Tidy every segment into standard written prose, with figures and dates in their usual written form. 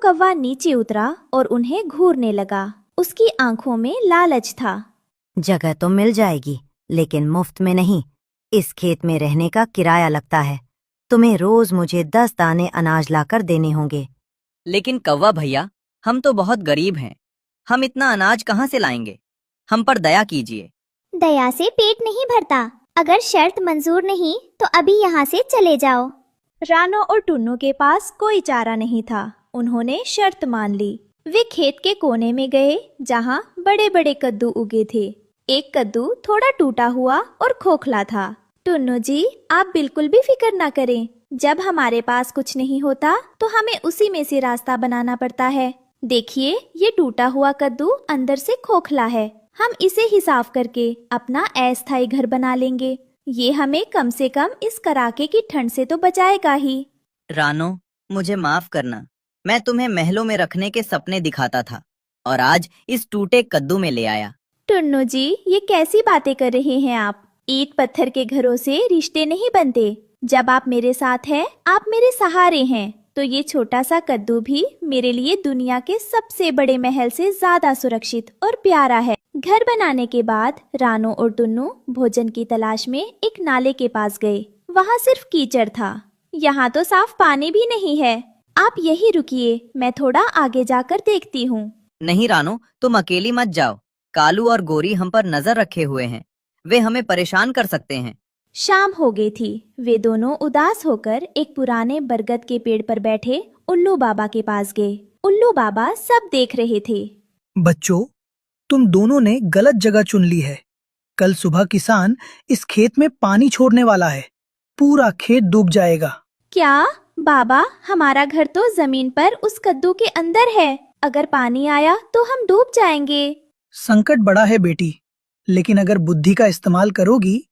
कौवा नीचे उतरा और उन्हें घूरने लगा। उसकी आंखों में लालच था। जगह तो मिल जाएगी, लेकिन मुफ्त में नहीं। इस खेत में रहने का किराया लगता है। तुम्हें रोज मुझे 10 दाने अनाज लाकर देने होंगे। लेकिन कौवा भैया, हम तो बहुत गरीब हैं। हम इतना अनाज कहाँ से लाएंगे? हम पर दया कीजिए। दया से पेट नहीं भरता। अगर शर्त मंजूर नहीं तो अभी यहाँ से चले जाओ। रानो और टुन्नू के पास कोई चारा नहीं था। उन्होंने शर्त मान ली। वे खेत के कोने में गए जहाँ बड़े बड़े कद्दू उगे थे। एक कद्दू थोड़ा टूटा हुआ और खोखला था। टुन्नू जी, आप बिल्कुल भी फिक्र ना करें। जब हमारे पास कुछ नहीं होता तो हमें उसी में से रास्ता बनाना पड़ता है। देखिए, ये टूटा हुआ कद्दू अंदर से खोखला है। हम इसे ही साफ करके अपना अस्थायी घर बना लेंगे। ये हमें कम से कम इस कड़ाके की ठंड से तो बचाएगा ही। रानो, मुझे माफ करना। मैं तुम्हें महलों में रखने के सपने दिखाता था और आज इस टूटे कद्दू में ले आया। टुन्नू जी, ये कैसी बातें कर रहे हैं आप? ईंट पत्थर के घरों से रिश्ते नहीं बनते। जब आप मेरे साथ हैं, आप मेरे सहारे हैं, तो ये छोटा सा कद्दू भी मेरे लिए दुनिया के सबसे बड़े महल से ज्यादा सुरक्षित और प्यारा है। घर बनाने के बाद रानो और टुन्नू भोजन की तलाश में एक नाले के पास गए। वहाँ सिर्फ कीचड़ था। यहाँ तो साफ पानी भी नहीं है। आप यही रुकिए, मैं थोड़ा आगे जाकर देखती हूँ। नहीं रानो, तुम अकेली मत जाओ। कालू और गोरी हम पर नजर रखे हुए हैं। वे हमें परेशान कर सकते हैं। शाम हो गई थी। वे दोनों उदास होकर एक पुराने बरगद के पेड़ पर बैठे उल्लू बाबा के पास गए। उल्लू बाबा सब देख रहे थे। बच्चों, तुम दोनों ने गलत जगह चुन ली है। कल सुबह किसान इस खेत में पानी छोड़ने वाला है। पूरा खेत डूब जाएगा। क्या बाबा, हमारा घर तो जमीन पर उस कद्दू के अंदर है। अगर पानी आया तो हम डूब जाएंगे। संकट बड़ा है बेटी, लेकिन अगर बुद्धि का इस्तेमाल करोगी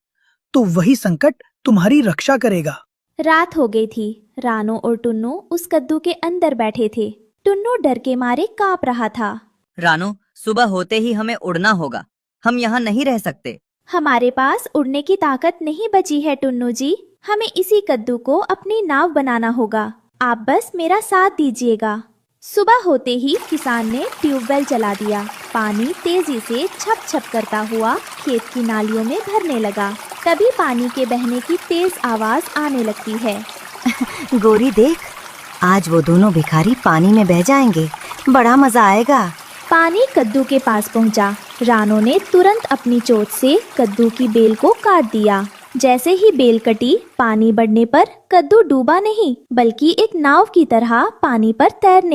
तो वही संकट तुम्हारी रक्षा करेगा। रात हो गई थी। रानो और टुन्नू उस कद्दू के अंदर बैठे थे। टुन्नू डर के मारे कांप रहा था। रानो, सुबह होते ही हमें उड़ना होगा। हम यहाँ नहीं रह सकते। हमारे पास उड़ने की ताकत नहीं बची है टुन्नू जी। हमें इसी कद्दू को अपनी नाव बनाना होगा। आप बस मेरा साथ दीजिएगा। सुबह होते ही किसान ने ट्यूबवेल चला दिया। पानी तेजी से छप छप करता हुआ खेत की नालियों में भरने लगा। तभी पानी के बहने की तेज आवाज आने लगती है। गोरी देख, आज वो दोनों भिखारी पानी में बह जाएंगे। बड़ा मजा आएगा। पानी कद्दू के पास पहुंचा। रानो ने तुरंत अपनी चोट से कद्दू की बेल को काट दिया। जैसे ही बेल कटी, पानी बढ़ने पर कद्दू डूबा नहीं बल्कि एक नाव की तरह पानी पर तैरने